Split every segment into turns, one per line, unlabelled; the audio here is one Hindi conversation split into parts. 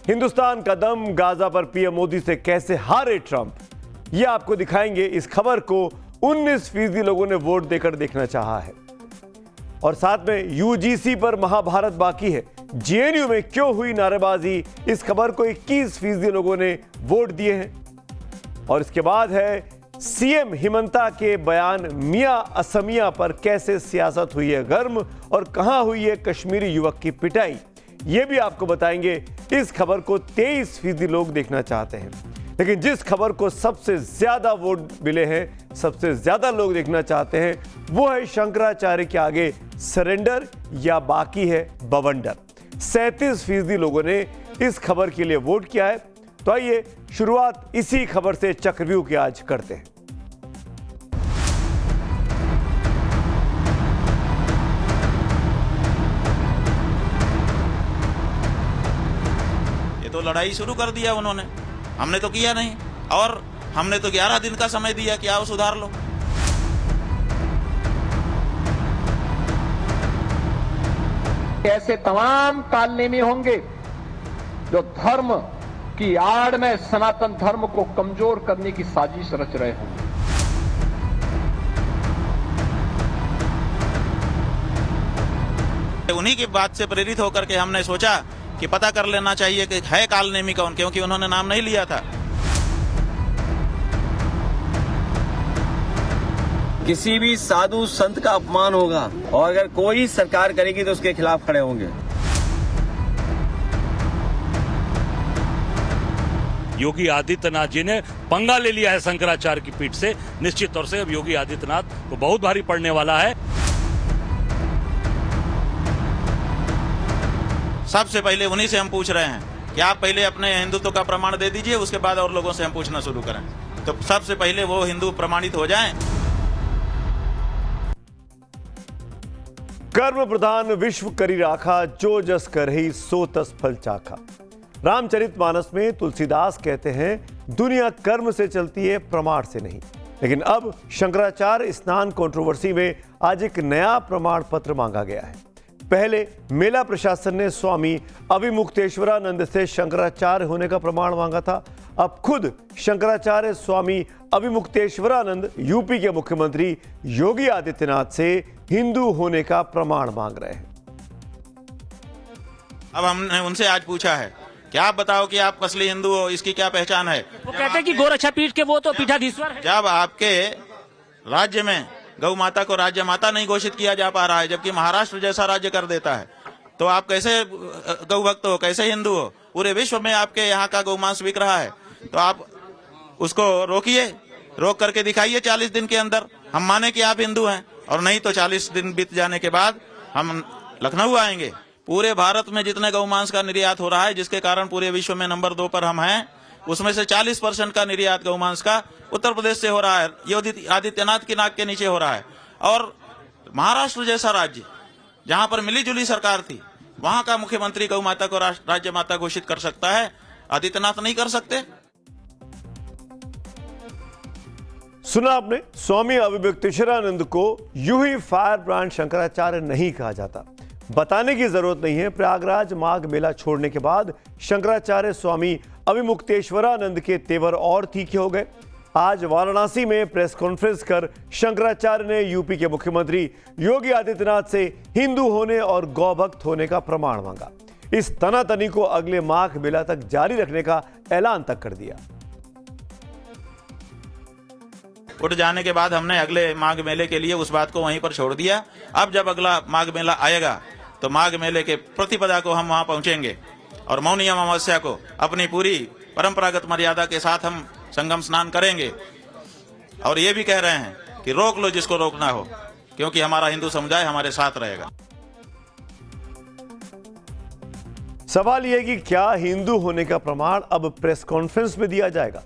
हिंदुस्तान का दम, गाजा पर पीएम मोदी से कैसे हारे ट्रंप, ये आपको दिखाएंगे। इस खबर को 19% लोगों ने वोट देकर देखना चाहा है। और साथ में यूजीसी पर महाभारत बाकी है। जेएनयू में क्यों हुई नारेबाजी, इस खबर को 21% लोगों ने वोट दिए हैं। और इसके बाद है सीएम हिमंता के बयान, मियां असमिया पर कैसे सियासत हुई है गर्म और कहां हुई है कश्मीरी युवक की पिटाई, यह भी आपको बताएंगे। इस खबर को 23% लोग देखना चाहते हैं, लेकिन जिस खबर को सबसे ज्यादा वोट मिले हैं, सबसे ज्यादा लोग देखना चाहते हैं, वो है शंकराचार्य के आगे सरेंडर या बाकी है बवंडर। 37% लोगों ने इस खबर के लिए वोट किया है। तो आइए शुरुआत इसी खबर से चक्रव्यूह की आज करते हैं।
ये तो लड़ाई शुरू कर दिया उन्होंने, हमने तो किया नहीं। और हमने तो 11 दिन का समय दिया कि आओ सुधार लो।
ऐसे तमाम कालनेमी होंगे जो धर्म की आड़ में सनातन धर्म को कमजोर करने की साजिश रच रहे होंगे।
उन्हीं की बात से प्रेरित होकर के हमने सोचा कि पता कर लेना चाहिए कि है कालनेमी कौन, क्योंकि उन्होंने नाम नहीं लिया था।
किसी भी साधु संत का अपमान होगा और अगर कोई सरकार करेगी तो उसके खिलाफ खड़े होंगे।
योगी आदित्यनाथ जी ने पंगा ले लिया है शंकराचार्य की पीठ से। निश्चित तौर से अब योगी आदित्यनाथ को बहुत भारी पड़ने वाला है।
सबसे पहले उन्हीं से हम पूछ रहे हैं कि आप पहले अपने हिंदुत्व का प्रमाण दे दीजिए, उसके बाद और लोगों से हम पूछना शुरू करें। तो सबसे पहले वो हिंदू प्रमाणित हो जाएं।
कर्म प्रधान विश्व करी राखा, जो जस करहि सो तस फल चाखा। रामचरितमानस में तुलसीदास कहते हैं दुनिया कर्म से चलती है, प्रमाण से नहीं। लेकिन अब शंकराचार्य स्नान कंट्रोवर्सी में आज एक नया प्रमाण पत्र मांगा गया है। पहले मेला प्रशासन ने स्वामी अविमुक्तेश्वरानंद से शंकराचार्य होने का प्रमाण मांगा था। अब खुद शंकराचार्य स्वामी अविमुक्तेश्वरानंद यूपी के मुख्यमंत्री योगी आदित्यनाथ से हिंदू होने का प्रमाण मांग रहे हैं।
अब हमने उनसे आज पूछा है कि आप बताओ कि आप असली हिंदू हो, इसकी क्या पहचान है।
वो कहते हैं कि गोरक्षा पीठ के वो तो पीठाधीश्वर है।
जब आपके राज्य में गौ माता को राज्य माता नहीं घोषित किया जा पा रहा है, जबकि महाराष्ट्र जैसा राज्य कर देता है, तो आप कैसे गौ भक्त हो, कैसे हिंदू हो। पूरे विश्व में आपके यहाँ का गौमांस बिक रहा है, तो आप उसको रोकिए, रोक करके दिखाइए 40 दिन के अंदर। हम माने कि आप हिंदू हैं, और नहीं तो 40 दिन बीत जाने के बाद हम लखनऊ आएंगे। पूरे भारत में जितने गौमांस का निर्यात हो रहा है, जिसके कारण पूरे विश्व में नंबर 2 पर हम हैं, उसमें से 40% का निर्यात गौमांस का उत्तर प्रदेश से हो रहा है। योगी आदित्यनाथ की नाक के नीचे हो रहा है। और महाराष्ट्र जैसा राज्य जहां पर मिलीजुली सरकार थी, वहां का मुख्यमंत्री गौ माता को राज्य माता घोषित कर सकता है, आदित्यनाथ नहीं कर सकते।
सुना आपने, स्वामी अविमुक्तेश्वरानंद को यूं ही फायर ब्रांड शंकराचार्य नहीं कहा जाता। बताने की जरूरत नहीं है। प्रयागराज माघ मेला छोड़ने के बाद शंकराचार्य स्वामी अविमुक्तेश्वरानंद के तेवर और तीखे हो गए। आज वाराणसी में प्रेस कॉन्फ्रेंस कर शंकराचार्य ने यूपी के मुख्यमंत्री योगी आदित्यनाथ से हिंदू होने और गौ भक्त होने का प्रमाण मांगा। इस तनातनी को अगले माघ मेला तक जारी रखने का ऐलान तक कर दिया।
उठ जाने के बाद हमने अगले माघ मेले के लिए उस बात को वहीं पर छोड़ दिया। अब जब अगला माघ मेला आएगा तो माघ मेले के प्रतिपदा को हम वहां पहुंचेंगे और मौनी अमावस्या को अपनी पूरी परंपरागत मर्यादा के साथ हम संगम स्नान करेंगे। और ये भी कह रहे हैं कि रोक लो जिसको रोकना हो, क्योंकि हमारा हिंदू समुदाय हमारे साथ रहेगा।
सवाल यह कि क्या हिंदू होने का प्रमाण अब प्रेस कॉन्फ्रेंस में दिया जाएगा?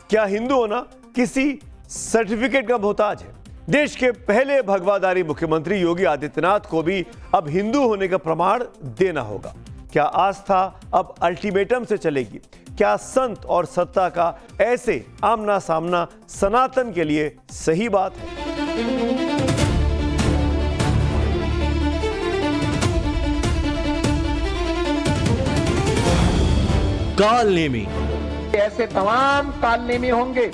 क्या हिंदू होना किसी सर्टिफिकेट का मोहताज है? देश के पहले भगवाधारी मुख्यमंत्री योगी आदित्यनाथ को भी अब हिंदू होने का प्रमाण देना होगा। क्या आस्था अब अल्टीमेटम से चलेगी? क्या संत और सत्ता का ऐसे आमना सामना सनातन के लिए सही बात है?
कालनेमी।
ऐसे तमाम कालनेमी होंगे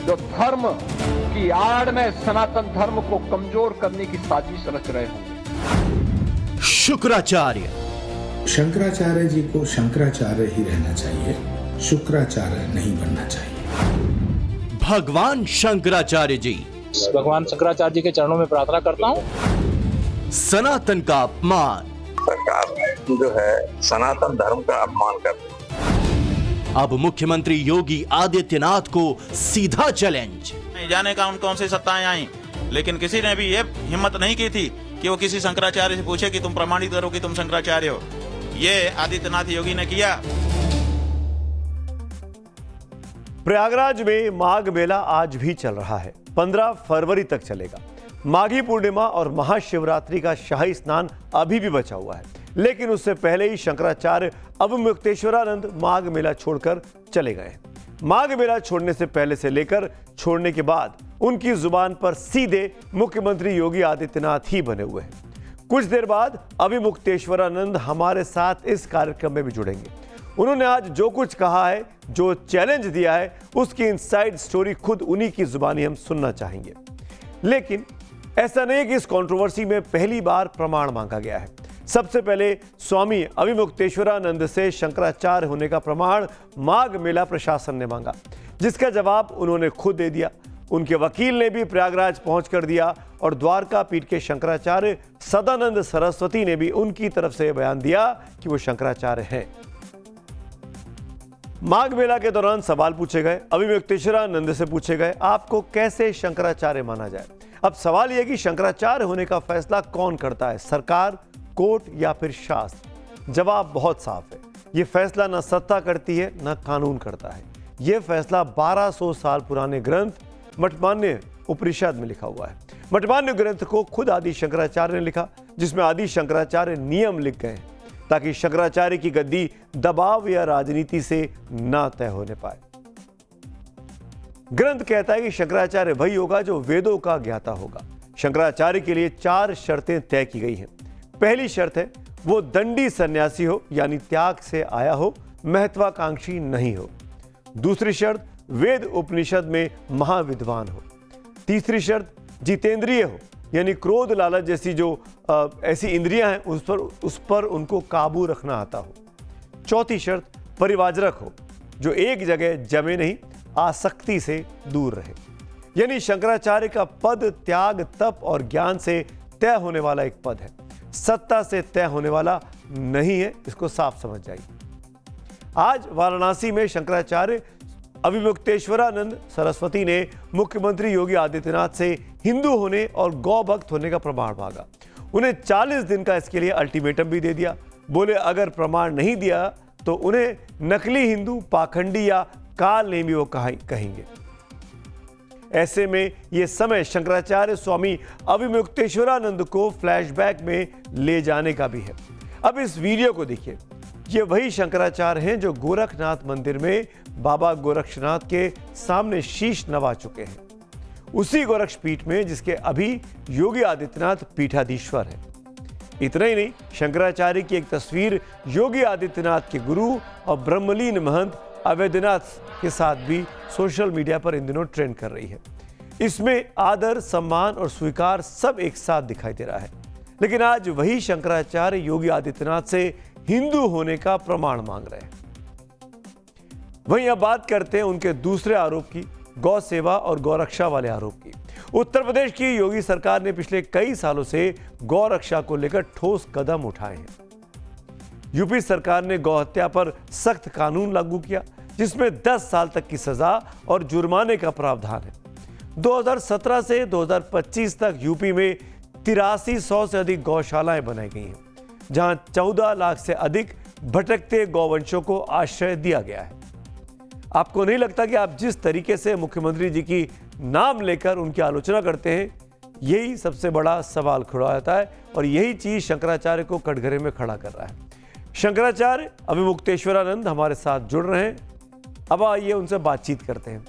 जो धर्म की आड़ में सनातन धर्म को कमजोर करने की साजिश रच रहे होंगे।
शुक्राचार्य।
शंकराचार्य जी को शंकराचार्य ही रहना चाहिए, शुक्राचार्य नहीं बनना चाहिए।
भगवान शंकराचार्य जी।
भगवान शंकराचार्य जी के चरणों में प्रार्थना करता हूँ।
सनातन का अपमान।
सरकार जो है सनातन धर्म का अपमान कर रही है।
अब मुख्यमंत्री योगी आदित्यनाथ को सीधा चैलेंज।
नहीं जाने का उन कौन सी सत्ताएं आई, लेकिन किसी ने भी ये हिम्मत नहीं की थी कि वो किसी शंकराचार्य से पूछे कि तुम प्रमाणित करो कि तुम शंकराचार्य हो। ये आदित्यनाथ योगी ने किया।
प्रयागराज में माघ मेला आज भी चल रहा है, 15 फरवरी तक चलेगा। माघी पूर्णिमा और महाशिवरात्रि का शाही स्नान अभी भी बचा हुआ है, लेकिन उससे पहले ही शंकराचार्य अवमुक्तेश्वरानंद माघ मेला छोड़कर चले गए। माघ मेला छोड़ने से पहले से लेकर छोड़ने के बाद उनकी जुबान पर सीधे मुख्यमंत्री योगी आदित्यनाथ ही बने हुए हैं। कुछ देर बाद अवमुक्तेश्वरानंद हमारे साथ इस कार्यक्रम में भी जुड़ेंगे। उन्होंने आज जो कुछ कहा है, जो चैलेंज दिया है, उसकी इनसाइड स्टोरी खुद उन्हीं की जुबानी हम सुनना चाहेंगे। लेकिन ऐसा नहीं कि इस कंट्रोवर्सी में पहली बार प्रमाण मांगा गया है। सबसे पहले स्वामी अवमुक्तेश्वरानंद से शंकराचार्य होने का प्रमाण माघ मेला प्रशासन ने मांगा, जिसका जवाब उन्होंने खुद दे दिया। उनके वकील ने भी प्रयागराज पहुंच कर दिया और द्वारका पीठ के शंकराचार्य सदानंद सरस्वती ने भी उनकी तरफ से बयान दिया कि वो शंकराचार्य हैं। माघ मेला के दौरान सवाल पूछे गए, अवमुक्तेश्वरानंद से पूछे गए, आपको कैसे शंकराचार्य माना जाए। अब सवाल यह कि शंकराचार्य होने का फैसला कौन करता है, सरकार, कोर्ट या फिर शास्त्र। जवाब बहुत साफ है, यह फैसला न सत्ता करती है न कानून करता है। यह फैसला 1200 साल पुराने ग्रंथ मठमान्य उपनिषद में लिखा हुआ है। मठमान्य ग्रंथ को खुद आदि शंकराचार्य ने लिखा, जिसमें आदि शंकराचार्य नियम लिख गए हैं ताकि शंकराचार्य की गद्दी दबाव या राजनीति से ना तय होने पाए। ग्रंथ कहता है कि शंकराचार्य वही होगा जो वेदों का ज्ञाता होगा। शंकराचार्य के लिए 4 शर्तें तय की गई हैं। पहली शर्त है वो दंडी सन्यासी हो, यानी त्याग से आया हो, महत्वाकांक्षी नहीं हो। दूसरी शर्त वेद उपनिषद में महाविद्वान हो। तीसरी शर्त जितेंद्रिय हो, यानी क्रोध लालच जैसी जो ऐसी इंद्रियां हैं उस पर उनको काबू रखना आता हो। चौथी शर्त परिवाजरक हो, जो एक जगह जमे नहीं, आसक्ति से दूर रहे। यानी शंकराचार्य का पद त्याग, तप और ज्ञान से तय होने वाला एक पद है, सत्ता से तय होने वाला नहीं है। इसको साफ समझ जाइए। आज वाराणसी में शंकराचार्य अवमुक्तेश्वरानंद सरस्वती ने मुख्यमंत्री योगी आदित्यनाथ से हिंदू होने और गौ भक्त होने का प्रमाण मांगा। उन्हें 40 दिन का इसके लिए अल्टीमेटम भी दे दिया। बोले अगर प्रमाण नहीं दिया तो उन्हें नकली हिंदू, पाखंडी या काल नेमी वो कहेंगे। ऐसे में यह समय शंकराचार्य स्वामी अवमुक्तेश्वरानंद को फ्लैशबैक में ले जाने का भी है। अब इस वीडियो को देखिए। ये वही शंकराचार्य हैं जो गोरखनाथ मंदिर में बाबा गोरक्षनाथ के सामने शीश नवा चुके हैं, उसी गोरक्ष पीठ में जिसके अभी योगी आदित्यनाथ पीठाधीश्वर हैं। इतना ही नहीं, शंकराचार्य की एक तस्वीर योगी आदित्यनाथ के गुरु और ब्रह्मलीन महंत अवैधनाथ के साथ भी सोशल मीडिया पर इन दिनों ट्रेंड कर रही है। इसमें आदर, सम्मान और स्वीकार सब एक साथ दिखाई दे रहा है। लेकिन आज वही शंकराचार्य योगी आदित्यनाथ से हिंदू होने का प्रमाण मांग रहे हैं। वहीं अब बात करते हैं उनके दूसरे आरोप की, गौ सेवा और गौरक्षा वाले आरोप की। उत्तर प्रदेश की योगी सरकार ने पिछले कई सालों से गौ रक्षा को लेकर ठोस कदम उठाए हैं। यूपी सरकार ने गौ हत्या पर सख्त कानून लागू किया, जिसमें 10 साल तक की सजा और जुर्माने का प्रावधान है। 2017 से 2025 तक यूपी में 8300 से अधिक गौशालाएं बनाई गई हैं, जहां 14 लाख से अधिक भटकते गौवंशों को आश्रय दिया गया है। आपको नहीं लगता कि आप जिस तरीके से मुख्यमंत्री जी की नाम लेकर उनकी आलोचना करते हैं, यही सबसे बड़ा सवाल खड़ा होता है और यही चीज शंकराचार्य को कटघरे में खड़ा कर रहा है। शंकराचार्य अवमुक्तेश्वरानंद हमारे साथ जुड़ रहे हैं। अब आइए उनसे बातचीत करते हैं।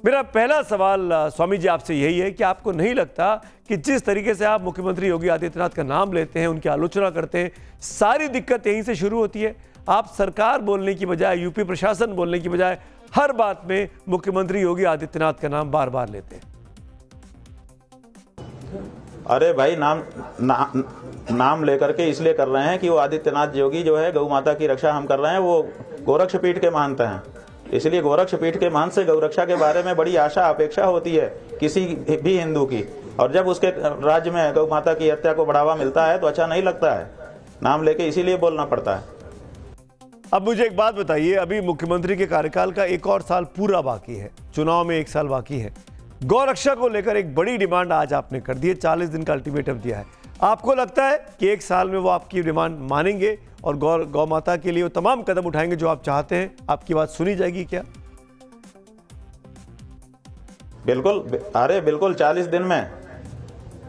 मेरा पहला सवाल स्वामी जी आपसे यही है कि आपको नहीं लगता कि जिस तरीके से आप मुख्यमंत्री योगी आदित्यनाथ का नाम लेते हैं, उनकी आलोचना करते हैं, सारी दिक्कत यहीं से शुरू होती है? आप सरकार बोलने की बजाय, यूपी प्रशासन बोलने की बजाय हर बात में मुख्यमंत्री योगी आदित्यनाथ का नाम बार बार लेते हैं।
अरे भाई नाम लेकर के इसलिए कर रहे हैं कि वो आदित्यनाथ योगी जो है गौ माता की रक्षा हम कर रहे हैं, वो गोरक्ष पीठ के महंत हैं, इसलिए गोरक्ष पीठ के महंत से गौरक्षा के बारे में बड़ी आशा अपेक्षा होती है किसी भी हिंदू की, और जब उसके राज्य में गौ माता की हत्या को बढ़ावा मिलता है तो अच्छा नहीं लगता है, नाम लेके इसीलिए बोलना पड़ता है।
अब मुझे एक बात बताइए, अभी मुख्यमंत्री के कार्यकाल का 1 और साल पूरा बाकी है, चुनाव में 1 साल बाकी है। गौरक्षा को लेकर एक बड़ी डिमांड आज आपने कर दी है, 40 दिन का अल्टीमेटम दिया है। आपको लगता है कि 1 साल में वो आपकी डिमांड मानेंगे और गौ माता के लिए वो तमाम कदम उठाएंगे जो आप चाहते हैं? आपकी बात सुनी जाएगी क्या?
बिल्कुल, अरे बिल्कुल 40 दिन में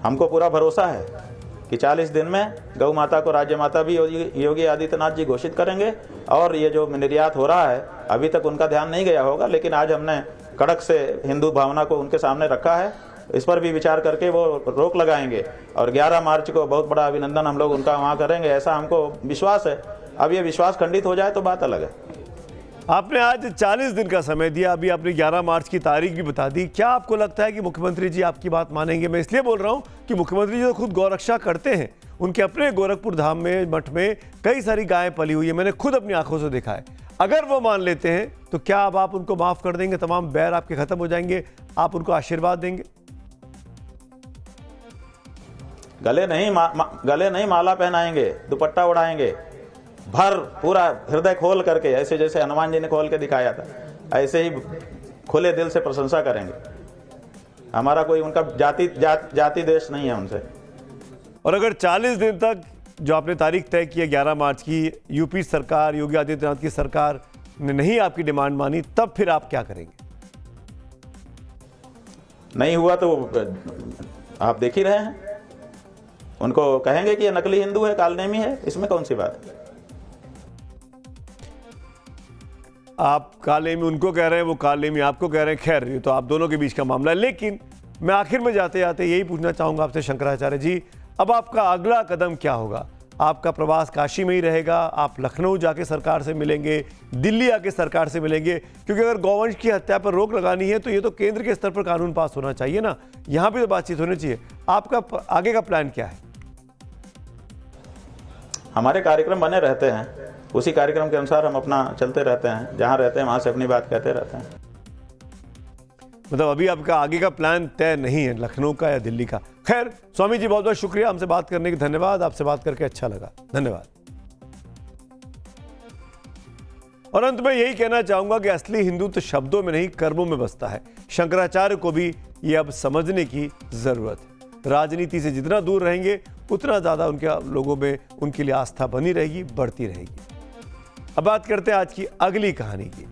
हमको पूरा भरोसा है कि 40 दिन में गौ माता को राज्य माता भी योगी आदित्यनाथ जी घोषित करेंगे। और ये जो निर्यात हो रहा है अभी तक उनका ध्यान नहीं गया होगा, लेकिन आज हमने कड़क से हिंदू भावना को उनके सामने रखा है, इस पर भी विचार करके वो रोक लगाएंगे और 11 मार्च को बहुत बड़ा अभिनंदन हम लोग उनका वहाँ करेंगे, ऐसा हमको विश्वास है। अब ये विश्वास खंडित हो जाए तो बात अलग है।
आपने आज 40 दिन का समय दिया, अभी आपने 11 मार्च की तारीख भी बता दी। क्या आपको लगता है कि मुख्यमंत्री जी आपकी बात मानेंगे? मैं इसलिए बोल रहा हूं कि मुख्यमंत्री जी तो खुद गौरक्षा करते हैं, उनके अपने गोरखपुर धाम में, मठ में कई सारी गायें पली हुई है, मैंने खुद अपनी आंखों से देखा है। अगर वो मान लेते हैं तो क्या अब आप उनको माफ कर देंगे? तमाम बैर आपके खत्म हो जाएंगे, आप उनको आशीर्वाद देंगे?
गले नहीं माला पहनाएंगे, दुपट्टा उड़ाएंगे, भर पूरा हृदय खोल करके, ऐसे जैसे हनुमान जी ने खोल के दिखाया था, ऐसे ही खुले दिल से प्रशंसा करेंगे। हमारा कोई उनका जाति देश नहीं है उनसे।
और अगर 40 दिन तक जो आपने तारीख तय की है 11 मार्च की, यूपी सरकार, योगी आदित्यनाथ की सरकार ने नहीं आपकी डिमांड मानी, तब फिर आप क्या करेंगे?
नहीं हुआ तो आप देख ही रहे हैं, उनको कहेंगे कि ये नकली हिंदू है, कालनेमी है, इसमें कौन सी बात है?
आप कालेमी उनको कह रहे हैं, वो कालेमी आपको कह रहे हैं, खैर ये तो आप दोनों के बीच का मामला है। लेकिन मैं आखिर में जाते जाते यही पूछना चाहूंगा आपसे शंकराचार्य जी, अब आपका अगला कदम क्या होगा? आपका प्रवास काशी में ही रहेगा? आप लखनऊ जाके सरकार से मिलेंगे, दिल्ली आके सरकार से मिलेंगे? क्योंकि अगर गौवंश की हत्या पर रोक लगानी है तो ये तो केंद्र के स्तर पर कानून पास होना चाहिए ना, यहाँ भी तो बातचीत होनी चाहिए। आपका आगे का प्लान क्या है?
हमारे कार्यक्रम बने रहते हैं, उसी कार्यक्रम के अनुसार हम अपना चलते रहते हैं, जहां रहते हैं वहां से अपनी बात कहते रहते हैं।
मतलब अभी आपका आगे का प्लान तय नहीं है लखनऊ का या दिल्ली का। खैर स्वामी जी बहुत बहुत शुक्रिया, हमसे बात करने की धन्यवाद, आपसे बात करके अच्छा लगा, धन्यवाद। और अंत में यही कहना चाहूंगा कि असली हिंदू तो शब्दों में नहीं कर्मों में बसता है। शंकराचार्य को भी ये अब समझने की जरूरत है। राजनीति से जितना दूर रहेंगे उतना ज्यादा उनके लोगों में उनके लिए आस्था बनी रहेगी, बढ़ती रहेगी। अब बात करते हैं आज की अगली कहानी की,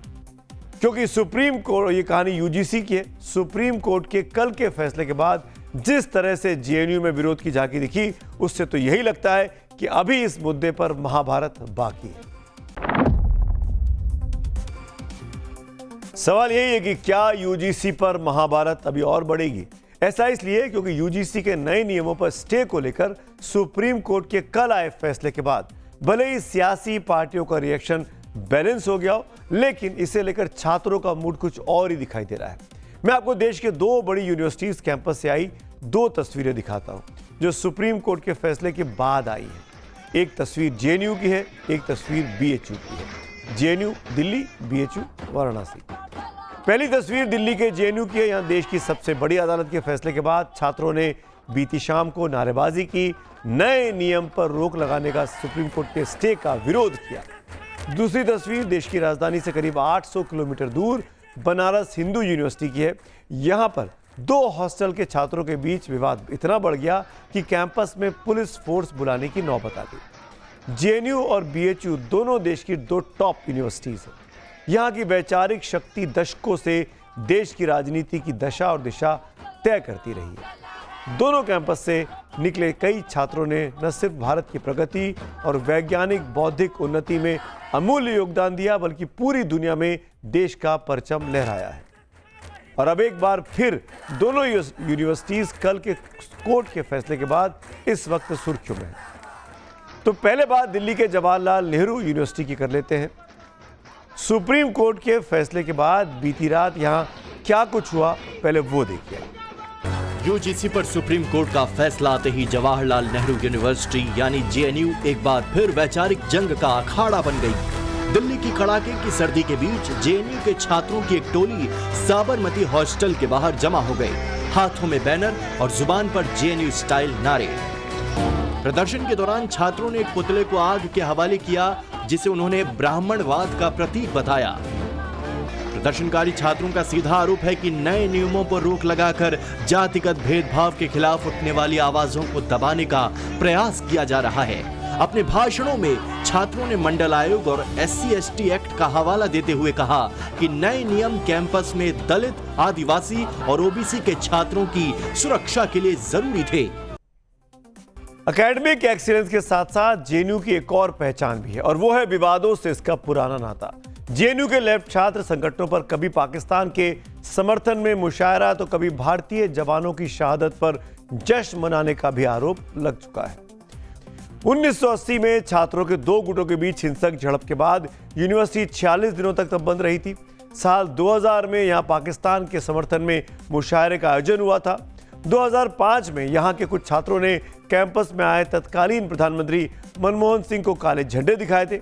क्योंकि सुप्रीम कोर्ट, ये कहानी यूजीसी की है। सुप्रीम कोर्ट के कल के फैसले के बाद जिस तरह से जेएनयू में विरोध की झांकी दिखी, उससे तो यही लगता है कि अभी इस मुद्दे पर महाभारत बाकी है। सवाल यही है कि क्या यूजीसी पर महाभारत अभी और बढ़ेगी? ऐसा इसलिए क्योंकि यूजीसी के नए नियमों पर स्टे को लेकर सुप्रीम कोर्ट के कल आए फैसले के बाद भले ही सियासी पार्टियों का रिएक्शन बैलेंस हो गया हो, लेकिन इसे लेकर छात्रों का मूड कुछ और ही दिखाई दे रहा है। मैं आपको देश के 2 बड़ी यूनिवर्सिटीज कैंपस से आई 2 तस्वीरें दिखाता हूं जो सुप्रीम कोर्ट के फैसले के बाद आई है। एक तस्वीर जेएनयू की है, एक तस्वीर बीएचयू की है। JNU Delhi, BHU Varanasi. पहली तस्वीर दिल्ली के जेएनयू की है। यहां देश की सबसे बड़ी अदालत के फैसले के बाद छात्रों ने बीती शाम को नारेबाजी की, नए नियम पर रोक लगाने का सुप्रीम कोर्ट के स्टे का विरोध किया। दूसरी तस्वीर देश की राजधानी से करीब 800 किलोमीटर दूर बनारस हिंदू यूनिवर्सिटी की है। यहां पर 2 हॉस्टल के छात्रों के बीच विवाद इतना बढ़ गया कि कैंपस में पुलिस फोर्स बुलाने की नौबत आ गई। जेएनयू और बीएचयू दोनों देश की 2 टॉप यूनिवर्सिटीज हैं। यहां की वैचारिक शक्ति दशकों से देश की राजनीति की दशा और दिशा तय करती रही है। दोनों कैंपस से निकले कई छात्रों ने न सिर्फ भारत की प्रगति और वैज्ञानिक बौद्धिक उन्नति में अमूल्य योगदान दिया, बल्कि पूरी दुनिया में देश का परचम लहराया है। और अब एक बार फिर दोनों यूनिवर्सिटीज कल के कोर्ट के फैसले के बाद इस वक्त सुर्खियों में है। तो पहले बात दिल्ली के जवाहरलाल नेहरू यूनिवर्सिटी की कर लेते हैं। सुप्रीम कोर्ट के फैसले के बाद बीती रात यहां क्या कुछ हुआ, पहले वो देखिए।
यूजीसी पर सुप्रीम कोर्ट का फैसला आते ही जवाहरलाल नेहरू यूनिवर्सिटी यानी जेएनयू एक बार फिर वैचारिक जंग का अखाड़ा बन गई। दिल्ली की कड़ाके की सर्दी के बीच जेएनयू के छात्रों की एक टोली साबरमती हॉस्टल के बाहर जमा हो गई। हाथों में बैनर और जुबान पर जेएनयू स्टाइल नारे। प्रदर्शन के दौरान छात्रों ने एक पुतले को आग के हवाले किया, जिसे उन्होंने ब्राह्मणवाद का प्रतीक बताया। प्रदर्शनकारी छात्रों का सीधा आरोप है कि नए नियमों पर रोक लगाकर जातिगत भेदभाव के खिलाफ उठने वाली आवाजों को दबाने का प्रयास किया जा रहा है। अपने भाषणों में छात्रों ने मंडल आयोग और SC/ST एक्ट का हवाला देते हुए कहा कि नए नियम कैंपस में दलित, आदिवासी और ओबीसी के छात्रों की सुरक्षा के लिए जरूरी थे।
एकेडमिक एक्सीलेंस के साथ साथ जेएनयू की एक और पहचान भी है और वो है विवादों से इसका पुराना नाता। जेएनयू के लेफ्ट छात्र संगठनों पर कभी पाकिस्तान के समर्थन में मुशायरा तो कभी भारतीय जवानों की शहादत पर जश्न मनाने का भी आरोप लग चुका है। 1980 में छात्रों के दो गुटों के बीच हिंसक झड़प के बाद यूनिवर्सिटी 46 दिनों तक तब बंद रही थी। साल 2000 में यहां पाकिस्तान के समर्थन में मुशायरे का आयोजन हुआ था। 2005 में यहां के कुछ छात्रों ने कैंपस में आए तत्कालीन प्रधानमंत्री मनमोहन सिंह को काले झंडे दिखाए थे।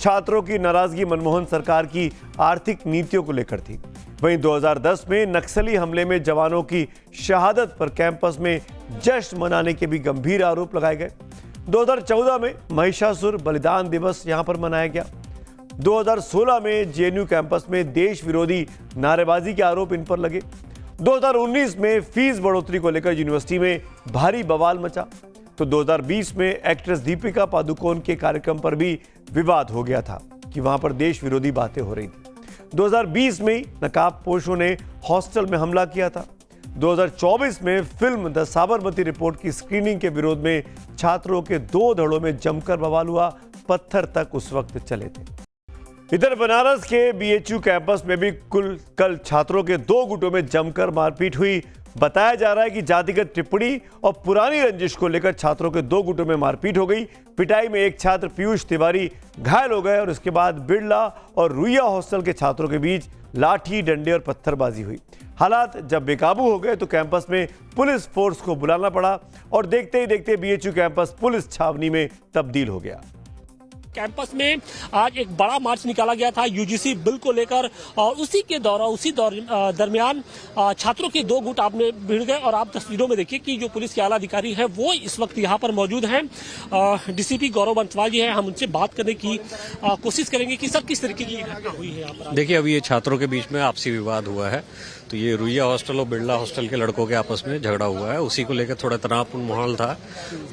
छात्रों की नाराजगी मनमोहन सरकार की आर्थिक नीतियों को लेकर थी। वहीं 2010 में नक्सली हमले में जवानों की शहादत पर कैंपस में जश्न मनाने के भी गंभीर आरोप लगाए गए। 2014 में महिषासुर बलिदान दिवस यहां पर मनाया गया। 2016 में जेएनयू कैंपस में देश विरोधी नारेबाजी के आरोप इन पर लगे। 2019 में फीस बढ़ोतरी को लेकर यूनिवर्सिटी में भारी बवाल मचा। तो 2020 में एक्ट्रेस दीपिका पादुकोण के कार्यक्रम पर भी विवाद हो गया था कि वहां पर देश विरोधी बातें हो रही थी। 2020 में नकाबपोशों ने हॉस्टल में हमला किया था। 2024 में फिल्म द साबरमती रिपोर्ट की स्क्रीनिंग के विरोध में छात्रों के दो धड़ों में जमकर बवाल हुआ। पत्थर तक उस वक्त चले थे। इधर बनारस के बीएचयू कैंपस में भी कल छात्रों के दो गुटों में जमकर मारपीट हुई। बताया जा रहा है कि जातिगत टिप्पणी और पुरानी रंजिश को लेकर छात्रों के दो गुटों में मारपीट हो गई। पिटाई में एक छात्र पीयूष तिवारी घायल हो गए और उसके बाद बिरला और रुइया हॉस्टल के छात्रों के बीच लाठी, डंडे और पत्थरबाजी हुई। हालात जब बेकाबू हो गए तो कैंपस में पुलिस फोर्स को बुलाना पड़ा और देखते ही देखते बीएचयू कैंपस पुलिस छावनी में तब्दील हो गया।
कैंपस में आज एक बड़ा मार्च निकाला गया था यूजीसी बिल को लेकर और उसी दरमियान छात्रों के दो गुट आपने भिड़ गए और आप तस्वीरों में देखिए कि जो पुलिस के आला अधिकारी हैं वो इस वक्त यहाँ पर मौजूद हैं। डीसीपी गौरव बंसवाल जी हैं, हम उनसे बात करने की कोशिश करेंगे कि सर किस तरीके की घटना हुई है यहाँ पर।
देखिए, अभी ये छात्रों के बीच में आपसी विवाद हुआ है। तो ये रुइया हॉस्टल और बिरला हॉस्टल के लड़कों के आपस में झगड़ा हुआ है। उसी को लेकर थोड़ा तनावपूर्ण माहौल था।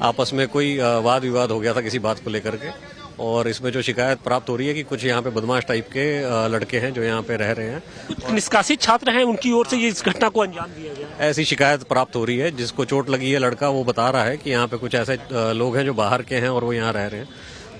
आपस में कोई वाद विवाद हो गया था किसी बात को लेकर के। और इसमें जो शिकायत प्राप्त हो रही है कि कुछ यहाँ पे बदमाश टाइप के लड़के हैं जो यहाँ पे रह रहे हैं।
कुछ निष्कासित छात्र हैं, उनकी ओर से ये इस घटना को अंजाम दिया गया।
ऐसी शिकायत प्राप्त हो रही है। जिसको चोट लगी है लड़का वो बता रहा है कि यहाँ पे कुछ ऐसे लोग हैं जो बाहर के हैं और वो यहाँ रह रहे हैं।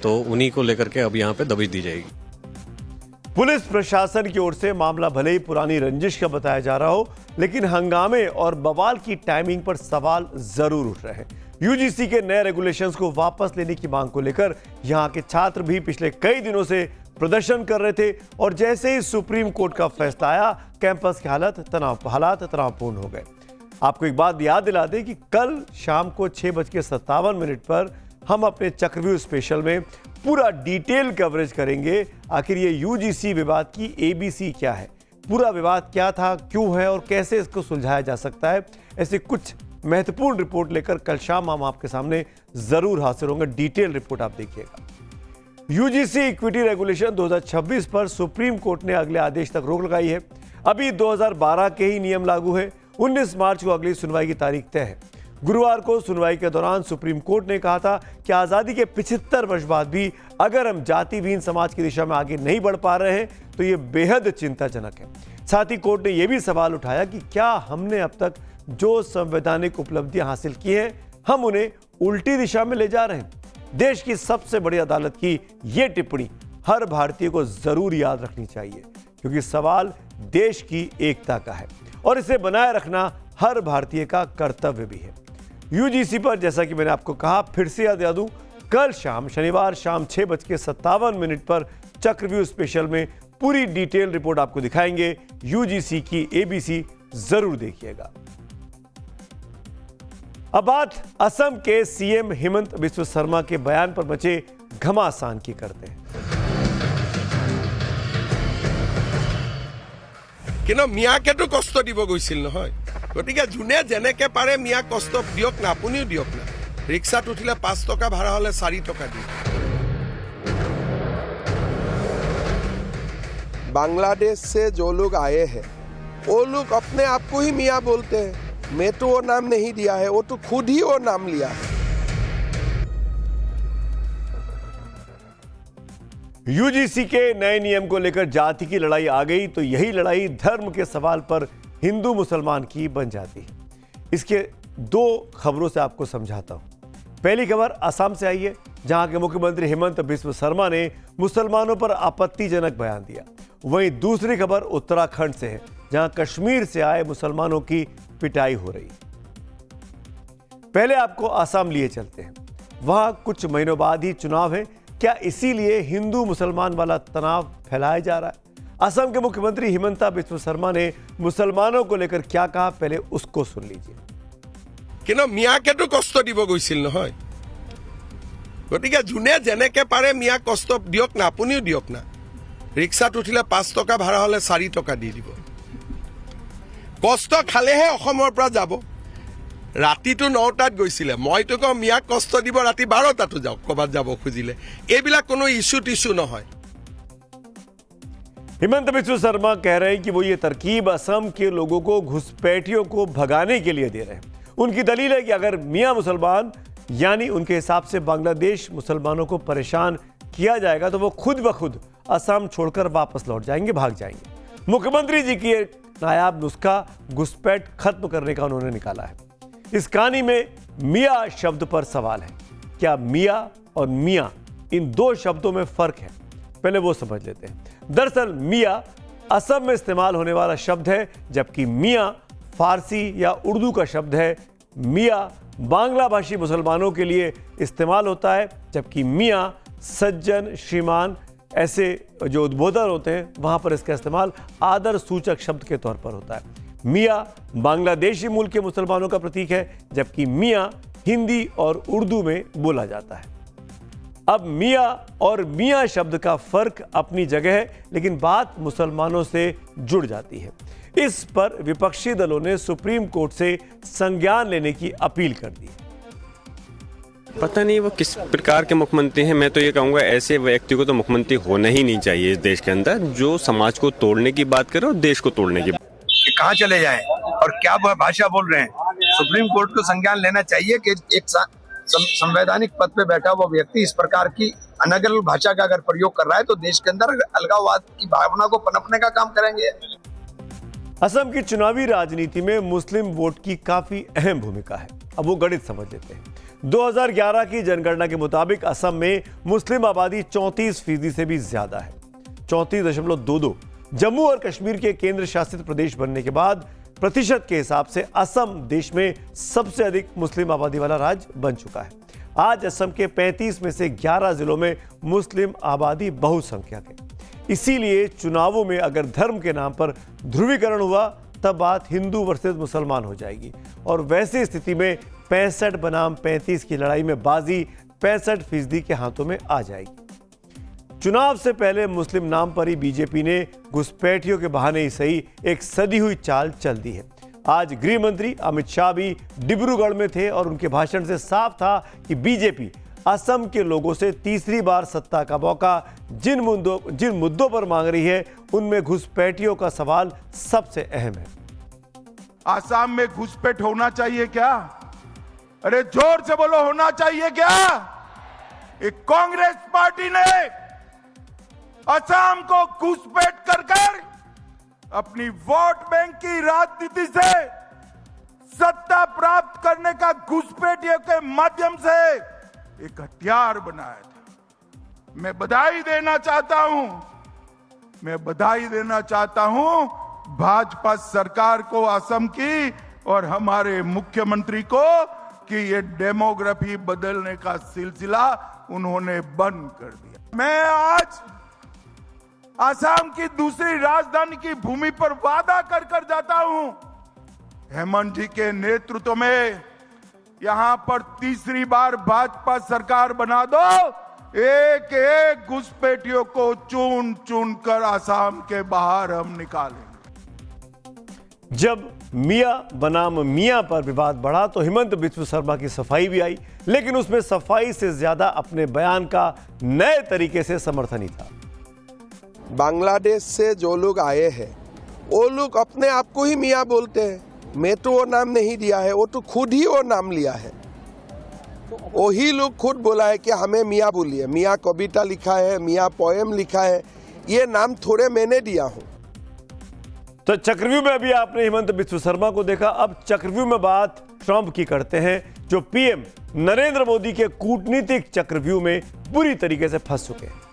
तो उन्हीं को लेकर के अब यहाँ पे दबिश दी जाएगी।
पुलिस प्रशासन की ओर से मामला भले ही पुरानी रंजिश का बताया जा रहा हो, लेकिन हंगामे और बवाल की टाइमिंग पर सवाल जरूर उठ रहे हैं। यूजीसी के नए रेगुलेशंस को वापस लेने की मांग को लेकर यहां के छात्र भी पिछले कई दिनों से प्रदर्शन कर रहे थे और जैसे ही सुप्रीम कोर्ट का फैसला आया, कैंपस के हालात तनावपूर्ण हो गए। आपको एक बात याद दिला दें कि कल शाम को 6:57 पर हम अपने चक्रव्यूह स्पेशल में पूरा डिटेल कवरेज करेंगे। आखिर ये यूजीसी विवाद की एबीसी क्या है, पूरा विवाद क्या था, क्यों है और कैसे इसको सुलझाया जा सकता है। ऐसे कुछ महत्वपूर्ण रिपोर्ट लेकर कल शाम हम आपके सामने जरूर हाजिर होंगे। डिटेल रिपोर्ट आप देखिएगा। यूजीसी इक्विटी रेगुलेशन 2026 पर सुप्रीम कोर्ट ने अगले आदेश तक रोक लगाई है। अभी 2012 के ही नियम लागू है। 19 मार्च को अगली सुनवाई की तारीख तय है। गुरुवार को सुनवाई के दौरान सुप्रीम कोर्ट ने कहा था कि आजादी के 75 वर्ष बाद भी अगर हम जातिहीन समाज की दिशा में आगे नहीं बढ़ पा रहे हैं तो ये बेहद चिंताजनक है। साथ ही कोर्ट ने यह भी सवाल उठाया कि क्या हमने अब तक जो संवैधानिक उपलब्धियां हासिल की हैं, हम उन्हें उल्टी दिशा में ले जा रहे हैं। देश की सबसे बड़ी अदालत की यह टिप्पणी हर भारतीय को जरूर याद रखनी चाहिए, क्योंकि सवाल देश की एकता का है और इसे बनाए रखना हर भारतीय का कर्तव्य भी है। यूजीसी पर जैसा कि मैंने आपको कहा, फिर से याद दूं, कल शाम शनिवार शाम 6:57 पर चक्रव्यूह स्पेशल में पूरी डिटेल रिपोर्ट आपको दिखाएंगे। यूजीसी की एबीसी जरूर देखिएगा। अब बात असम के सीएम हेमंत बिस्व शर्मा के बयान पर मचे घमासान की करते हैं।
কিন্তু মিয়াকেতো কষ্ট দিব গৈছিল নহয়, গতিকে যোনে যেনেকে পাৰে মিয়া কষ্ট দিয়ক না, আপুনিও দিয়ক না। ৰিক্সাত উঠিলে 5 টকা ভাড়া হলে 4 টকা দিয়ক। बांग्लादेश से जो लोग आए हैं वो लोग अपने आप को ही मियाँ बोलते हैं। मैं तो वो नाम नहीं दिया है, वो तो खुद ही वो नाम लिया है।
यूजीसी के नए नियम को लेकर जाति की लड़ाई आ गई तो यही लड़ाई धर्म के सवाल पर हिंदू मुसलमान की बन जाती है। इसके दो खबरों से आपको समझाता हूं। पहली खबर असम से आई है, जहां के मुख्यमंत्री हेमंत बिस्व शर्मा ने मुसलमानों पर आपत्तिजनक बयान दिया। वहीं दूसरी खबर उत्तराखंड से है, जहां कश्मीर से आए मुसलमानों की पिटाई हो रही। पहले आपको असम लिए चलते हैं। वहां कुछ महीनों बाद ही चुनाव है। क्या इसीलिए हिंदू मुसलमान वाला तनाव फैलाया जा रहा है? असम के मुख्यमंत्री हिमंता बिस्व शर्मा ने मुसलमानों को लेकर क्या कहा, पहले उसको सुन लीजिए।
কিন্তু মিয়াকেতো কষ্ট দিব গৈছিল নহয়, গতিকে যোনে যেনেকে পাৰে মিয়া কষ্ট দিয়ক না, আপুনিও দিয়ক না। ৰিক্সাত উঠিলে 5 টকা ভাড়া হলে 4 টকা দি দিব। কষ্ট খালেহে অসমৰ পৰা যাব। ৰাতিটো 9টাত গৈছিলে, মইতো কওঁ মিয়াক কষ্ট দিব ৰাতি 12টাতো যাওক ক'ৰবাত যাব খুজিলে। এইবিলাক কোনো ইস্যু টিস্যু নহয়।
हेमंत बिस्व शर्मा कह रहे हैं कि वो ये तरकीब असम के लोगों को, घुसपैठियों को भगाने के लिए दे रहे हैं। उनकी दलील है कि अगर मियां मुसलमान यानी उनके हिसाब से बांग्लादेश मुसलमानों को परेशान किया जाएगा तो वो खुद ब खुद असम छोड़कर वापस लौट जाएंगे, भाग जाएंगे। मुख्यमंत्री जी की एक नायाब नुस्खा घुसपैठ खत्म करने का उन्होंने निकाला है। इस कहानी में मियां शब्द पर सवाल है। क्या मियां और मियां इन दो शब्दों में फर्क है? पहले वो समझ लेते हैं। दरअसल मियां असम में इस्तेमाल होने वाला शब्द है, जबकि मियां फारसी या उर्दू का शब्द है। मियां बांग्ला भाषी मुसलमानों के लिए इस्तेमाल होता है, जबकि मियां सज्जन, श्रीमान ऐसे जो उद्बोधन होते हैं वहां पर इसका इस्तेमाल आदर सूचक शब्द के तौर पर होता है। मियां बांग्लादेशी मूल के मुसलमानों का प्रतीक है, जबकि मियां हिंदी और उर्दू में बोला जाता है। अब मियां और मियां शब्द का फर्क अपनी जगह है, लेकिन बात मुसलमानों से जुड़ जाती है। इस पर विपक्षी दलों ने सुप्रीम कोर्ट से संज्ञान लेने की अपील कर दी।
पता नहीं वो किस प्रकार के मुख्यमंत्री हैं। मैं तो ये कहूँगा ऐसे व्यक्ति को तो मुख्यमंत्री होना ही नहीं चाहिए इस देश के अंदर, जो समाज को तोड़ने की बात करे और देश को तोड़ने की।
कहाँ चले जाएं और क्या भाषा बोल रहे हैं? सुप्रीम कोर्ट को संज्ञान लेना चाहिए कि एक संवैधानिक पद पे बैठा हुआ व्यक्ति इस प्रकार की अनर्गल भाषा का अगर प्रयोग कर रहा है तो देश के अंदर अलगाववाद की भावना को पनपने का काम करेंगे।
असम की चुनावी राजनीति में मुस्लिम वोट की काफी अहम भूमिका है। अब वो गणित समझ लेते हैं। 2011 की जनगणना के मुताबिक असम में मुस्लिम आबादी 34% से भी ज्यादा है, 34.22। जम्मू और कश्मीर के केंद्र शासित प्रदेश बनने के बाद प्रतिशत के हिसाब से असम देश में सबसे अधिक मुस्लिम आबादी वाला राज्य बन चुका है। आज असम के 35 में से 11 जिलों में मुस्लिम आबादी बहुसंख्यक है। इसीलिए चुनावों में अगर धर्म के नाम पर ध्रुवीकरण हुआ तब बात हिंदू वर्सेस मुसलमान हो जाएगी, और वैसी स्थिति में 65 बनाम 35 की लड़ाई में बाजी 65% के हाथों में आ जाएगी। चुनाव से पहले मुस्लिम नाम पर ही बीजेपी ने घुसपैठियों के बहाने ही सही एक सदी हुई चाल चल दी है। आज गृह मंत्री अमित शाह भी डिब्रूगढ़ में थे और उनके भाषण से साफ था कि बीजेपी असम के लोगों से तीसरी बार सत्ता का मौका जिन मुद्दों पर मांग रही है उनमें घुसपैठियों का सवाल सबसे अहम है।
असम में घुसपैठ होना चाहिए क्या? अरे जोर से बोलो, होना चाहिए क्या? एक कांग्रेस पार्टी ने असम को घुसपैठ कर अपनी वोट बैंक की राजनीति से सत्ता प्राप्त करने का घुसपैठियों के माध्यम से एक हथियार बनाया था। मैं बधाई देना चाहता हूं भाजपा सरकार को, असम की, और हमारे मुख्यमंत्री को कि ये डेमोग्राफी बदलने का सिलसिला उन्होंने बंद कर दिया। मैं आज आसाम की दूसरी राजधानी की भूमि पर वादा कर कर जाता हूं, हेमंत जी के नेतृत्व में यहां पर तीसरी बार भाजपा सरकार बना दो, एक एक घुसपैठियों को चुन चुन कर आसाम के बाहर हम निकालेंगे।
जब मियां बनाम मियां पर विवाद बढ़ा तो हेमंत बिस्व शर्मा की सफाई भी आई, लेकिन उसमें सफाई से ज्यादा अपने बयान का नए तरीके से समर्थन ही था।
बांग्लादेश से जो लोग आए हैं वो लोग अपने आप को ही मियाँ बोलते हैं। मैं तो वो नाम नहीं दिया है, वो तो खुद ही वो नाम लिया है। वही लोग खुद बोला है कि हमें मियाँ बोलिए। मियाँ कविता लिखा है, मियाँ पोएम लिखा है, ये नाम थोड़े मैंने दिया हूँ।
तो चक्रव्यूह में अभी आपने हेमंत बिस्व शर्मा को देखा, अब चक्रव्यूह में बात ट्रंप की करते हैं, जो पीएम नरेंद्र मोदी के कूटनीतिक चक्रव्यूह में बुरी तरीके से फंस चुके हैं।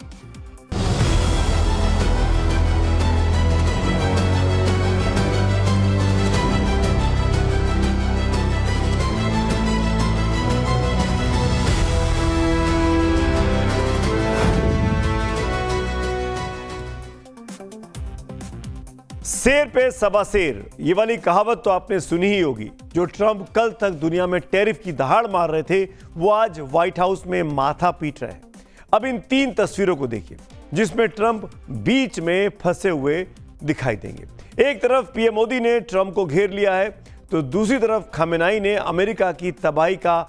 शेर पे सवा शेर, ये वाली कहावत तो आपने सुनी ही होगी। जो ट्रंप कल तक दुनिया में टैरिफ की दहाड़ मार रहे थे, वो आज व्हाइट हाउस में माथा पीट रहे हैं। अब इन 3 तस्वीरों को देखिए, जिसमें ट्रंप बीच में फंसे हुए दिखाई देंगे। एक तरफ पीएम मोदी ने ट्रंप को घेर लिया है, तो दूसरी तरफ खामेनेई ने अमेरिका की तबाही का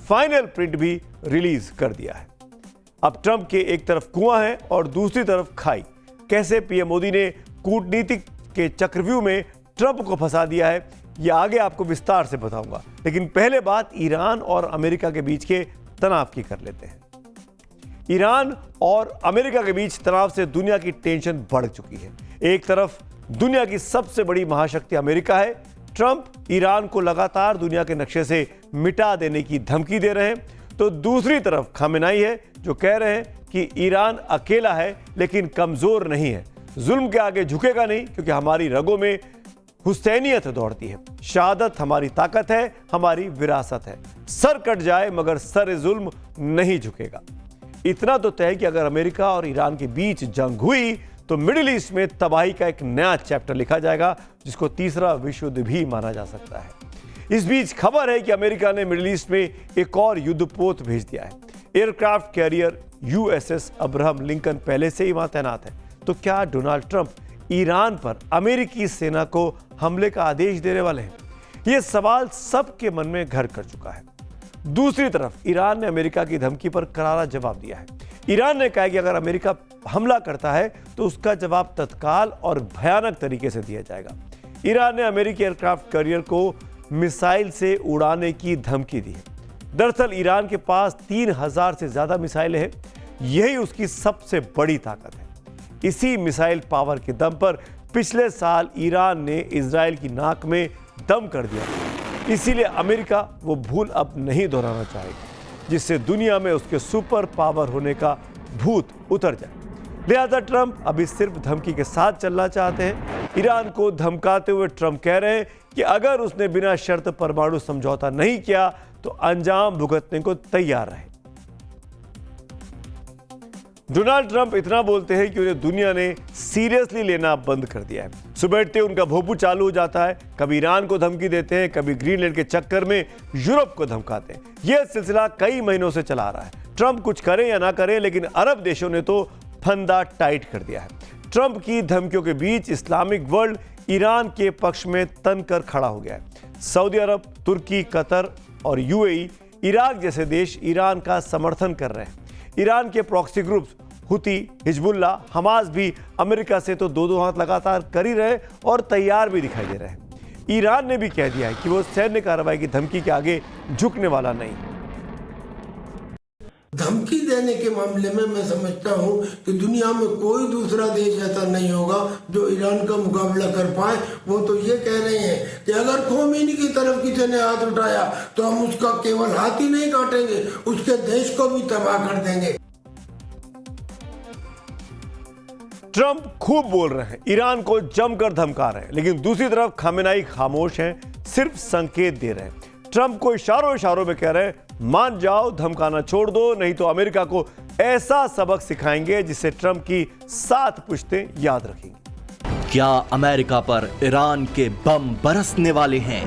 फाइनल प्रिंट भी रिलीज कर दिया है। अब ट्रंप के एक तरफ कुआं है और दूसरी तरफ खाई। कैसे पीएम मोदी ने कूटनीतिक के चक्रव्यूह में ट्रंप को फंसा दिया है, यह आगे आपको विस्तार से बताऊंगा। लेकिन पहले बात ईरान और अमेरिका के बीच के तनाव की कर लेते हैं। ईरान और अमेरिका के बीच तनाव से दुनिया की टेंशन बढ़ चुकी है। एक तरफ दुनिया की सबसे बड़ी महाशक्ति अमेरिका है, ट्रंप ईरान को लगातार दुनिया के नक्शे से मिटा देने की धमकी दे रहे हैं, तो दूसरी तरफ खामेनेई है, जो कह रहे हैं कि ईरान अकेला है लेकिन कमजोर नहीं है, जुल्म के आगे झुकेगा नहीं, क्योंकि हमारी रगों में हुसैनियत दौड़ती है, शहादत हमारी ताकत है, हमारी विरासत है, सर कट जाए मगर सर जुल्म नहीं झुकेगा। इतना तो तय कि अगर अमेरिका और ईरान के बीच जंग हुई तो मिडिल ईस्ट में तबाही का एक नया चैप्टर लिखा जाएगा, जिसको तीसरा विश्व युद्ध भी माना जा सकता है। इस बीच खबर है कि अमेरिका ने मिडिल ईस्ट में एक और युद्धपोत भेज दिया है। Aircraft carrier USS Abraham Lincoln पहले से ही वहां तैनात है। तो क्या डोनाल्ड ट्रंप ईरान पर अमेरिकी सेना को हमले का आदेश देने वाले हैं? यह सवाल सबके मन में घर कर चुका है। दूसरी तरफ ईरान ने अमेरिका की धमकी पर करारा जवाब दिया है। ईरान ने कहा कि अगर अमेरिका हमला करता है तो उसका जवाब तत्काल और भयानक तरीके से दिया जाएगा। ईरान ने अमेरिकी एयरक्राफ्ट कैरियर को मिसाइल से उड़ाने की धमकी दी है। दरअसल ईरान के पास 3000 से ज्यादा मिसाइलें हैं, यही उसकी सबसे बड़ी ताकत है। इसी मिसाइल पावर के दम पर पिछले साल ईरान ने इजराइल की नाक में दम कर दिया, इसीलिए अमेरिका वो भूल अब नहीं दोहराना चाहेगा, जिससे दुनिया में उसके सुपर पावर होने का भूत उतर जाए। लिहाजा ट्रंप अभी सिर्फ धमकी के साथ चलना चाहते हैं। ईरान को धमकाते हुए ट्रंप कह रहे हैं कि अगर उसने बिना शर्त परमाणु समझौता नहीं किया तो अंजाम भुगतने को तैयार रहे। डोनाल्ड ट्रंप इतना बोलते हैं कि उन्हें दुनिया ने सीरियसली लेना बंद कर दिया है। सुबह उनका भोपू चालू हो जाता है, कभी ईरान को धमकी देते हैं, कभी ग्रीनलैंड के चक्कर में यूरोप को धमकाते हैं। यह सिलसिला कई महीनों से चला आ रहा है। ट्रंप कुछ करें या ना करें, लेकिन अरब देशों ने तो फंदा टाइट कर दिया है। ट्रंप की धमकियों के बीच इस्लामिक वर्ल्ड ईरान के पक्ष में तनकर खड़ा हो गया है। सऊदी अरब, तुर्की, कतर और यूएई, इराक जैसे देश ईरान का समर्थन कर रहे हैं। ईरान के प्रॉक्सी ग्रुप्स हुती, हिजबुल्ला, हमास भी अमेरिका से तो दो हाथ लगातार कर ही रहे और तैयार भी दिखाई दे रहे हैं। ईरान ने भी कह दिया है कि वो सैन्य कार्रवाई की धमकी के आगे झुकने वाला नहीं।
धमकी देने के मामले में मैं समझता हूं कि दुनिया में कोई दूसरा देश ऐसा नहीं होगा जो ईरान का मुकाबला कर पाए। वो तो ये कह रहे हैं कि अगर खोमेनी की तरफ किसी ने हाथ उठाया तो हम उसका केवल हाथ ही नहीं काटेंगे, उसके देश को भी तबाह कर देंगे।
ट्रंप खूब बोल रहे हैं, ईरान को जमकर धमका रहे हैं, लेकिन दूसरी तरफ खामेनेई खामोश हैं, सिर्फ संकेत दे रहे हैं। ट्रंप को इशारों में कह रहे हैं मान जाओ, धमकाना छोड़ दो, नहीं तो अमेरिका को ऐसा सबक सिखाएंगे जिसे ट्रंप की 7 पुश्तें याद रखेंगी।
क्या अमेरिका पर ईरान के बम बरसने वाले हैं?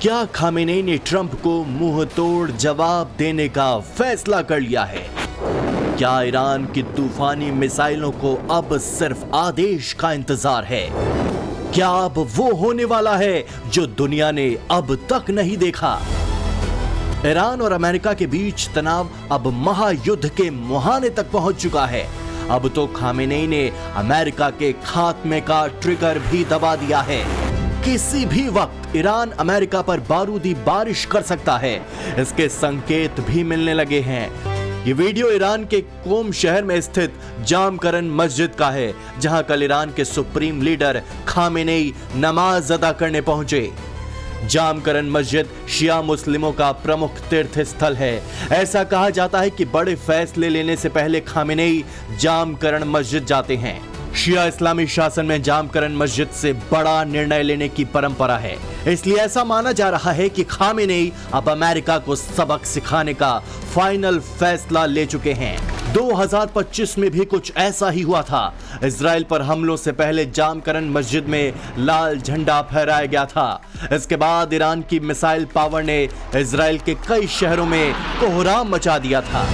क्या खामेनेई ने ट्रंप को मुंह तोड़ जवाब देने का फैसला कर लिया है? क्या ईरान की तूफानी मिसाइलों को अब सिर्फ आदेश का इंतजार है? क्या अब वो होने वाला है जो दुनिया ने अब तक नहीं देखा? ईरान और अमेरिका के बीच तनाव अब महायुद्ध के मुहाने तक पहुंच चुका है। अब तो खामेनेई ने अमेरिका के खात्मे का ट्रिगर भी दबा दिया है। किसी भी वक्त ईरान अमेरिका पर बारूदी बारिश कर सकता है, इसके संकेत भी मिलने लगे हैं। ये वीडियो ईरान के कोम शहर में स्थित जामकरन मस्जिद का है, जहां कल ईरान के सुप्रीम लीडर खामेनेई नमाज अदा करने पहुंचे। जामकरन मस्जिद शिया मुस्लिमों का प्रमुख तीर्थ स्थल है। ऐसा कहा जाता है कि बड़े फैसले लेने से पहले खामेनेई जामकरन मस्जिद जाते हैं। शिया इस्लामी शासन में जामकरन मस्जिद से बड़ा निर्णय लेने की परंपरा है, इसलिए ऐसा माना जा रहा है कि खामेनेई अब अमेरिका को सबक सिखाने का फाइनल फैसला ले चुके हैं। 2025 में भी कुछ ऐसा ही हुआ था। इजराइल पर हमलों से पहले जामकरन मस्जिद में लाल झंडा फहराया गया था। इसके बाद ईरान की मिसाइल पावर ने इजराइल के कई शहरों में कोहराम मचा दिया था।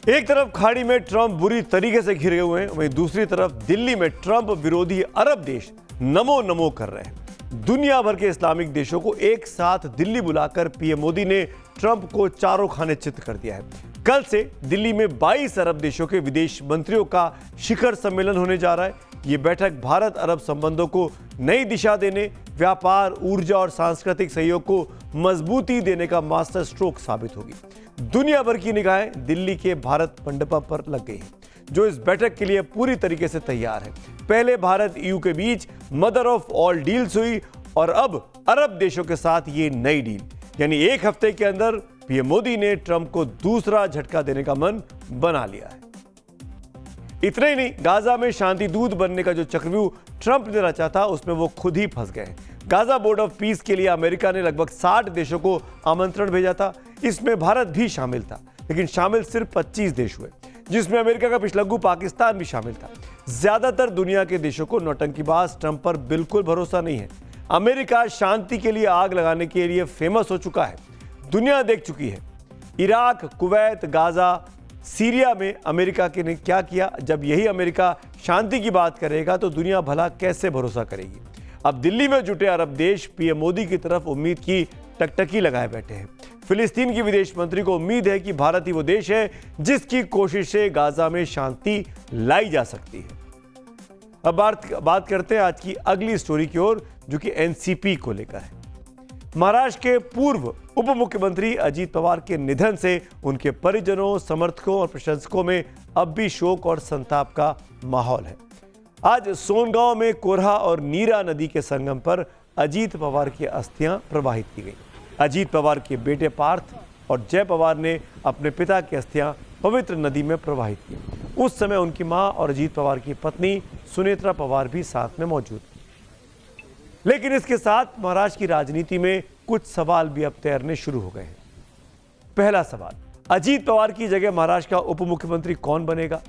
एक तरफ खाड़ी में ट्रंप बुरी तरीके से घिरे हुए हैं, वहीं दूसरी तरफ दिल्ली में ट्रंप विरोधी अरब देश नमो नमो कर रहे हैं। दुनिया भर के इस्लामिक देशों को एक साथ दिल्ली बुलाकर पीएम मोदी ने ट्रंप को चारों खाने चित कर दिया है। कल से दिल्ली में 22 अरब देशों के विदेश मंत्रियों का शिखर सम्मेलन होने जा रहा है। ये बैठक भारत अरब संबंधों को नई दिशा देने, व्यापार, ऊर्जा और सांस्कृतिक सहयोग को मजबूती देने का मास्टर स्ट्रोक साबित होगी। दुनिया भर की निगाहें दिल्ली के भारत मंडपम पर लग गई हैं, जो इस बैठक के लिए पूरी तरीके से तैयार है। पहले भारत ईयू के बीच मदर ऑफ ऑल डील्स हुई और अब अरब देशों के साथ ये नई डील, यानी एक हफ्ते के अंदर पीएम मोदी ने ट्रंप को दूसरा झटका देने का मन बना लिया है। इतना ही नहीं, गाजा में शांति दूत बनने का जो चक्रव्यूह ट्रंप ने रचा था, उसमें वो खुद ही फंस गए। गाजा बोर्ड ऑफ पीस के लिए अमेरिका ने लगभग 60 देशों को आमंत्रण भेजा था। इसमें भारत भी शामिल था, लेकिन शामिल सिर्फ 25 देश हुए, जिसमें अमेरिका का पिछलग्गू पाकिस्तान भी शामिल था। ज्यादातर दुनिया के देशों को नौटंकीबाज ट्रंप पर बिल्कुल भरोसा नहीं है। अमेरिका शांति के लिए आग लगाने के लिए फेमस हो चुका है। दुनिया देख चुकी है इराक, कुवैत, गाजा, सीरिया में अमेरिका के ने क्या किया। जब यही अमेरिका शांति की बात करेगा तो दुनिया भला कैसे भरोसा करेगी। अब दिल्ली में जुटे अरब देश पीएम मोदी की तरफ उम्मीद की टकटकी लगाए बैठे हैं। फिलिस्तीन की विदेश मंत्री को उम्मीद है कि भारत ही वो देश है जिसकी कोशिश से गाजा में शांति लाई जा सकती है। अब बात करते हैं आज की अगली स्टोरी की ओर, जो कि एनसीपी को लेकर है। महाराष्ट्र के पूर्व उप मुख्यमंत्री अजीत पवार के निधन से उनके परिजनों, समर्थकों और प्रशंसकों में अब भी शोक और संताप का माहौल है। आज सोनगांव में कोरहा और नीरा नदी के संगम पर अजीत पवार की अस्थियां प्रवाहित की गई। अजीत पवार के बेटे पार्थ और जय पवार ने अपने पिता की अस्थियां पवित्र नदी में प्रवाहित की। उस समय उनकी मां और अजीत पवार की पत्नी सुनेत्रा पवार भी साथ में मौजूद थी। लेकिन इसके साथ महाराष्ट्र की राजनीति में कुछ सवाल भी अब तैरने शुरू हो गए हैं। पहला सवाल, अजीत पवार की जगह महाराष्ट्र का उप मुख्यमंत्री कौन बनेगा?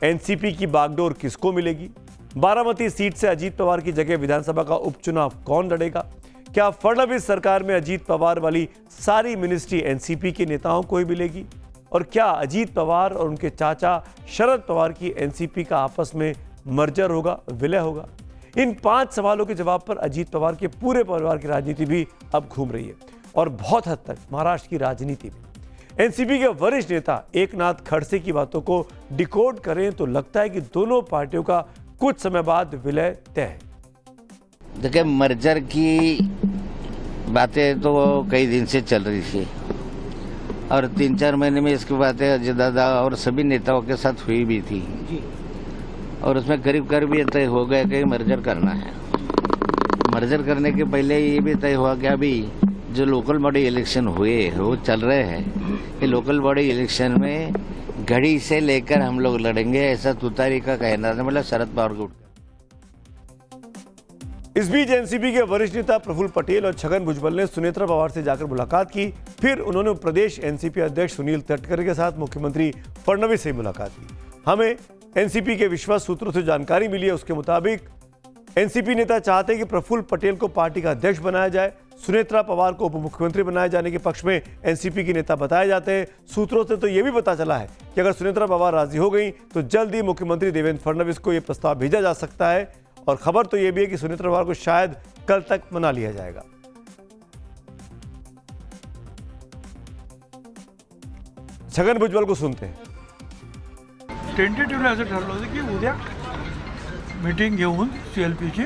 एनसीपी की बागडोर किसको मिलेगी? बारामती सीट से अजीत पवार की जगह विधानसभा का उपचुनाव कौन लड़ेगा? क्या फडणवीस सरकार में अजीत पवार वाली सारी मिनिस्ट्री एनसीपी के नेताओं को ही मिलेगी? और क्या अजीत पवार और उनके चाचा शरद पवार की एनसीपी का आपस में मर्जर होगा, विलय होगा? इन 5 सवालों के जवाब पर अजीत पवार के पूरे परिवार की राजनीति भी अब घूम रही है और बहुत हद तक महाराष्ट्र की राजनीति भी। एनसीपी के वरिष्ठ नेता एकनाथ खड़से की बातों को डिकोड करें तो लगता है कि दोनों पार्टियों का कुछ समय बाद विलय तय है।
देखिए, मर्जर की बातें तो कई दिन से चल रही थी और 3-4 महीने में इसकी बातें अजय दादा और सभी नेताओं के साथ हुई भी थी और उसमें करीब करीब ये तय हो गया कि मर्जर करना है। मर्जर करने के पहले ये भी तय हुआ कि अभी जो लोकल बॉडी इलेक्शन हुए वो चल रहे हैं, ये लोकल बॉडी इलेक्शन में घड़ी से लेकर हम लोग लड़ेंगे, ऐसा तुतारी का कहना था, मतलब शरद पवार को।
इस बीच एनसीपी के वरिष्ठ नेता प्रफुल्ल पटेल और छगन भुजबल ने सुनेत्रा पवार से जाकर मुलाकात की। फिर उन्होंने प्रदेश एनसीपी अध्यक्ष सुनील तटकरे के साथ मुख्यमंत्री फडणवीस से मुलाकात की। हमें एनसीपी के विश्वास सूत्रों से जानकारी मिली है, उसके मुताबिक एनसीपी नेता चाहते हैं कि प्रफुल्ल पटेल को पार्टी का अध्यक्ष बनाया जाए। सुनेत्रा पवार को उप मुख्यमंत्री बनाए जाने के पक्ष में एनसीपी के नेता बताए जाते हैं। सूत्रों से तो यह भी पता चला है कि अगर सुनेत्रा पवार राजी हो गई तो जल्द ही मुख्यमंत्री देवेंद्र फडणवीस को यह प्रस्ताव भेजा जा सकता है। और खबर तो यह भी है कि सुनेत्रा पवार को शायद कल तक मना लिया जाएगा। छगन भुजबल को सुनते हैं।
टेंटेटिव्हली असं ठरलं होतं की उद्या मीटिंग घेऊन सीएलपीची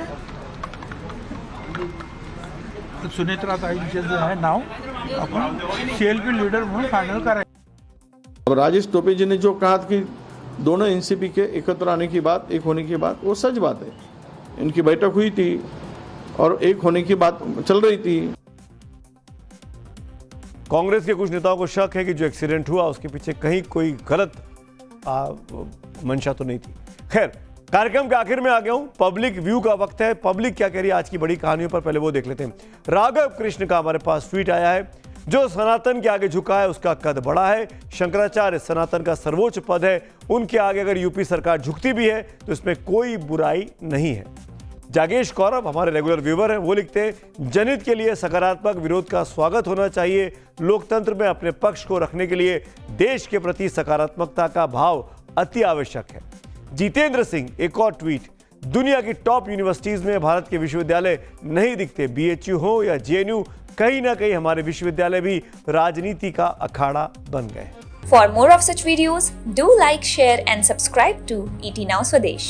सुनेत्राताईंचे जे आहे नाव आपण सीएलपी लीडर म्हणून फायनल करायचं।
राजेश टोपे जी ने जो कहा कि दोनों एनसीपी के एकत्र आने की बात, एक होने की बात, वो सच बात है। इनकी बैठक हुई थी और एक होने की बात चल रही थी।
कांग्रेस के कुछ नेताओं को शक है कि जो एक्सीडेंट हुआ उसके पीछे कहीं कोई गलत मंशा तो नहीं थी। खैर, कार्यक्रम के आखिर में आ गया हूं। पब्लिक व्यू का वक्त है। पब्लिक क्या कह रही है आज की बड़ी कहानियों पर, पहले वो देख लेते हैं। राघव कृष्ण का हमारे पास ट्वीट आया है। जो सनातन के आगे झुका है उसका कद बड़ा है। शंकराचार्य सनातन का सर्वोच्च पद है, उनके आगे अगर यूपी सरकार झुकती भी है तो इसमें कोई बुराई नहीं है। जागेश कौरव हमारे रेगुलर व्यूवर हैं, वो लिखते हैं जनहित के लिए सकारात्मक विरोध का स्वागत होना चाहिए। लोकतंत्र में अपने पक्ष को रखने के लिए देश के प्रति सकारात्मकता का भाव अति आवश्यक है। जितेंद्र सिंह एक और ट्वीट, दुनिया की टॉप यूनिवर्सिटीज में भारत के विश्वविद्यालय नहीं दिखते। बीएचयू हो या जेएनयू, कहीं ना कहीं हमारे विश्वविद्यालय भी राजनीति का अखाड़ा बन गए।
For more of such videos, do like, share and subscribe to ET Now Swadesh.